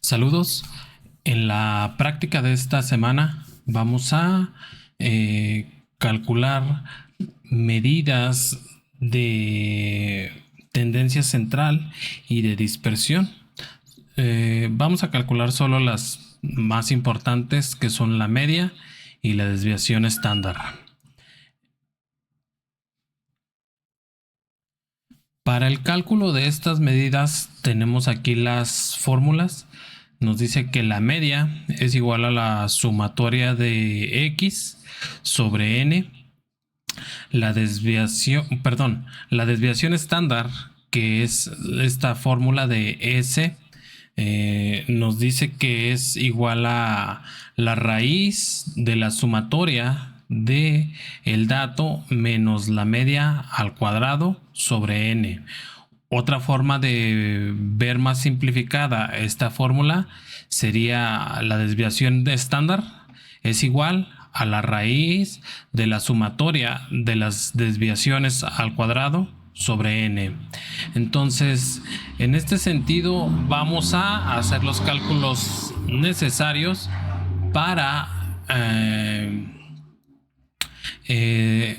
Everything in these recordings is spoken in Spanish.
Saludos. En la práctica de esta semana vamos a calcular medidas de tendencia central y de dispersión. Vamos a calcular solo las más importantes, que son la media y la desviación estándar. Para el cálculo de estas medidas tenemos aquí las fórmulas. Nos dice que la media es igual a la sumatoria de x sobre n. La desviación estándar, que es esta fórmula de S, nos dice que es igual a la raíz de la sumatoria de el dato menos la media al cuadrado sobre n. Otra forma de ver más simplificada esta fórmula sería la desviación de estándar es igual a la raíz de la sumatoria de las desviaciones al cuadrado sobre n. Entonces, en este sentido, vamos a hacer los cálculos necesarios para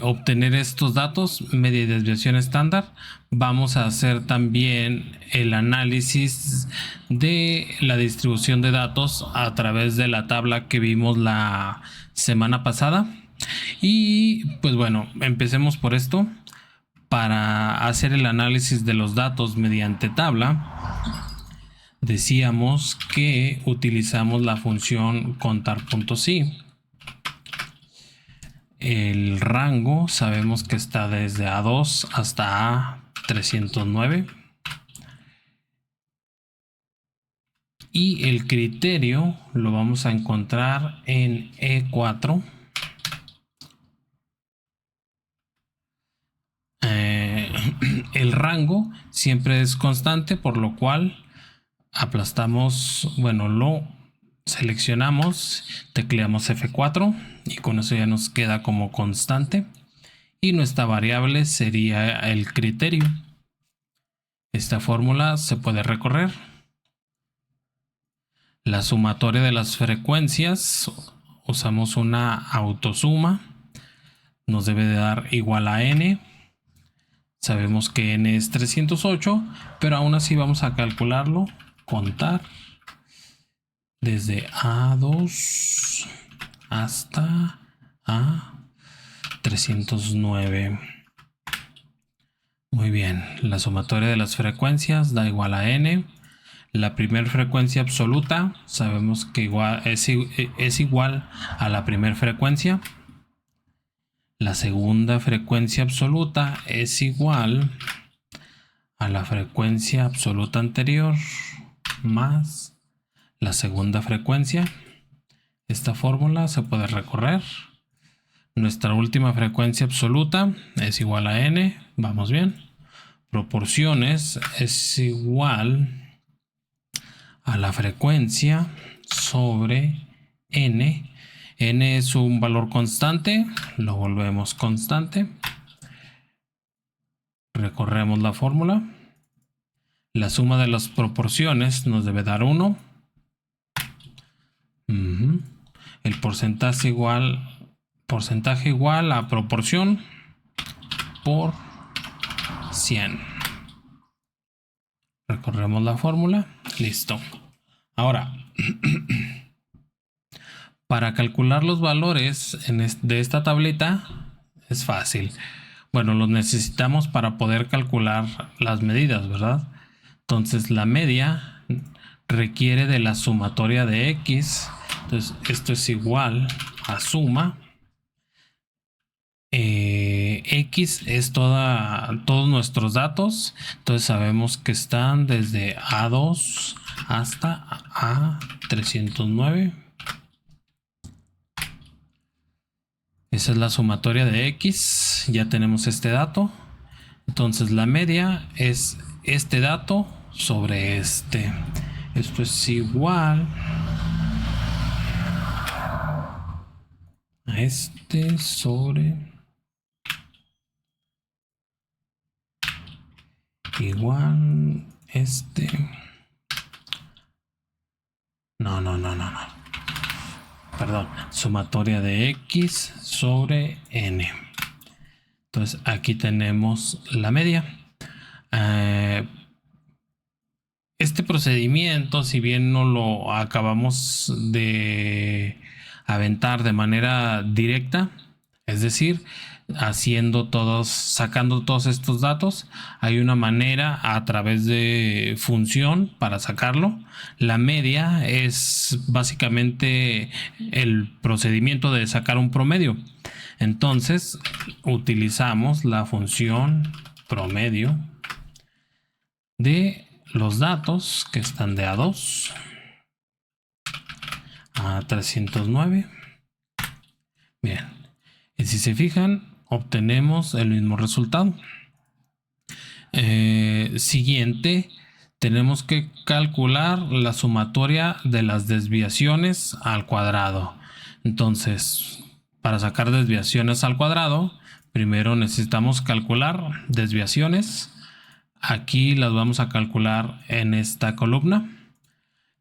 obtener estos datos, media y desviación estándar. Vamos a hacer también el análisis de la distribución de datos a través de la tabla que vimos la semana pasada. Y pues bueno, empecemos por esto. Para hacer el análisis de los datos mediante tabla, decíamos que utilizamos la función contar.si. El rango sabemos que está desde A2 hasta A309. Y el criterio lo vamos a encontrar en E4. El rango siempre es constante, por lo cual aplastamos, bueno, lo seleccionamos, tecleamos F4 y con eso ya nos queda como constante. Y nuestra variable sería el criterio. Esta fórmula se puede recorrer. La sumatoria de las frecuencias, usamos una autosuma, nos debe de dar igual a n. Sabemos que n es 308, pero aún así vamos a calcularlo, contar desde A2 hasta A309. Muy bien, la sumatoria de las frecuencias da igual a n. La primera frecuencia absoluta sabemos que es igual a la primera frecuencia. La segunda frecuencia absoluta es igual a la frecuencia absoluta anterior más la segunda frecuencia. Esta fórmula se puede recorrer. Nuestra última frecuencia absoluta es igual a n. Vamos bien. Proporciones es igual a la frecuencia sobre n. N es un valor constante, lo volvemos constante. Recorremos la fórmula. La suma de las proporciones nos debe dar 1. El porcentaje igual a proporción por 100. Recorremos la fórmula. Listo. Ahora, para calcular los valores de esta tableta es fácil. Bueno, los necesitamos para poder calcular las medidas, ¿verdad? Entonces la media requiere de la sumatoria de x. Entonces esto es igual a suma. X es todos nuestros datos. Entonces sabemos que están desde A2 hasta A309. Esa es la sumatoria de x. Ya tenemos este dato. Entonces la media es este dato sobre este. Esto es igual a este sobre igual este No. Perdón, sumatoria de x sobre n. Entonces aquí tenemos la media. Este procedimiento, si bien no lo acabamos de aventar de manera directa, es decir, sacando todos estos datos, hay una manera a través de función para sacarlo. La media es básicamente el procedimiento de sacar un promedio. Entonces utilizamos la función promedio de los datos que están de A2 a 309. Bien, y si se fijan, obtenemos el mismo resultado. Siguiente, tenemos que calcular la sumatoria de las desviaciones al cuadrado. Entonces, para sacar desviaciones al cuadrado, primero necesitamos calcular desviaciones. Aquí las vamos a calcular en esta columna.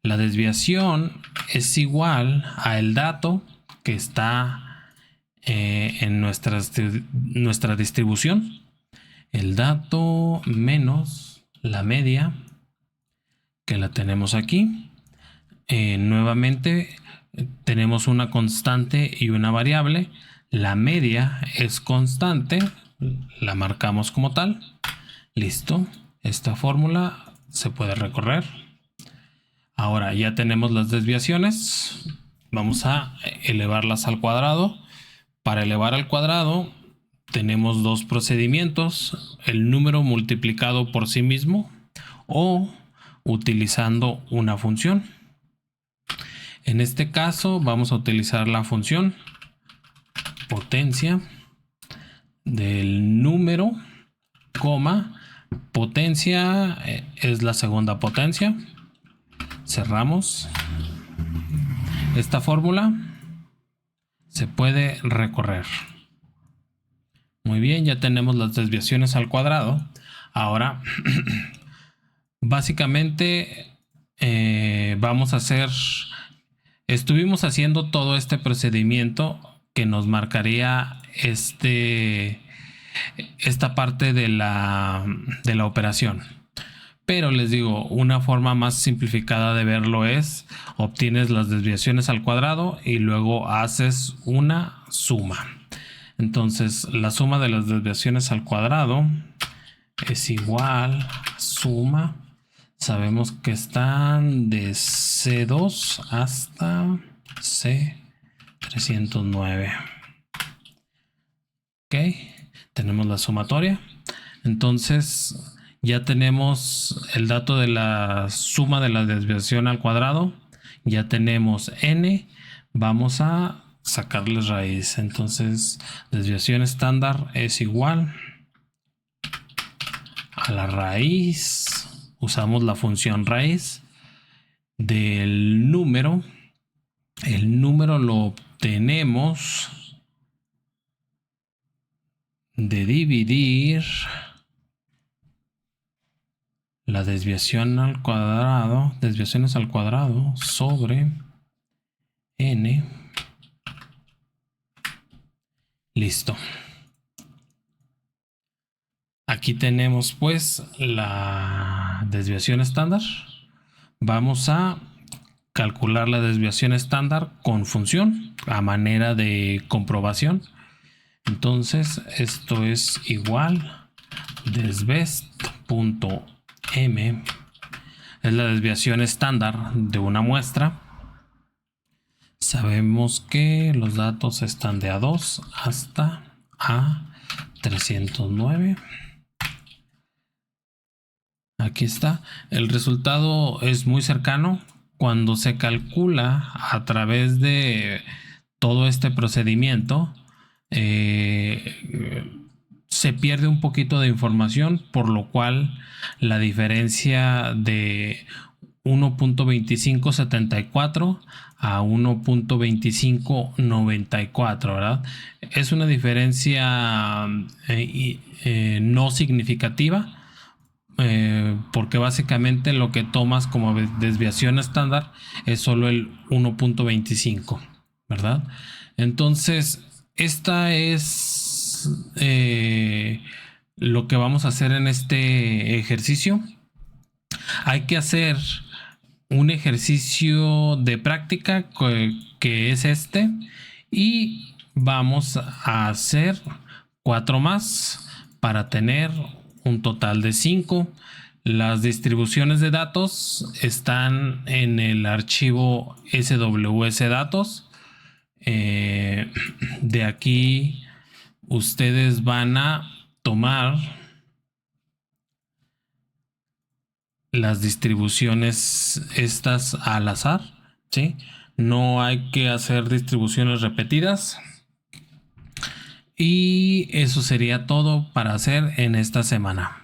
La desviación es igual al dato que está en nuestra distribución. El dato menos la media, que la tenemos aquí. Nuevamente tenemos una constante y una variable. La media es constante, la marcamos como tal. Listo, esta fórmula se puede recorrer. Ahora ya tenemos las desviaciones. Vamos a elevarlas al cuadrado. Para elevar al cuadrado tenemos dos procedimientos: el número multiplicado por sí mismo o utilizando una función. En este caso vamos a utilizar la función potencia del número, potencia es la segunda potencia. Cerramos. Esta fórmula se puede recorrer. Muy bien, ya tenemos las desviaciones al cuadrado. Ahora, básicamente estuvimos haciendo todo este procedimiento que nos marcaría esta parte de la operación. Pero les digo, una forma más simplificada de verlo es: obtienes las desviaciones al cuadrado y luego haces una suma. Entonces la suma de las desviaciones al cuadrado es igual a suma. Sabemos que están de C2 hasta C309. Ok, tenemos la sumatoria. Entonces ya tenemos el dato de la suma de la desviación al cuadrado. Ya tenemos n. Vamos a sacarles raíz. Entonces desviación estándar es igual a la raíz. Usamos la función raíz del número. El número lo obtenemos de dividir la desviación al cuadrado, desviaciones al cuadrado sobre n. Listo. Aquí tenemos pues la desviación estándar. Vamos a calcular la desviación estándar con función a manera de comprobación. Entonces esto es igual desbest.m es la desviación estándar de una muestra. Sabemos que los datos están de A2 hasta A309. Aquí está. El resultado es muy cercano. Cuando se calcula a través de todo este procedimiento, se pierde un poquito de información, por lo cual la diferencia de 1.2574 a 1.2594, ¿verdad? Es una diferencia no significativa. porque básicamente lo que tomas como desviación estándar es solo el 1.25, ¿verdad? Entonces, esta es lo que vamos a hacer en este ejercicio. Hay que hacer un ejercicio de práctica que es este, y vamos a hacer 4 más para tener un total de 5. Las distribuciones de datos están en el archivo SWS datos. De aquí ustedes van a tomar las distribuciones estas al azar, ¿sí? No hay que hacer distribuciones repetidas. Y eso sería todo para hacer en esta semana.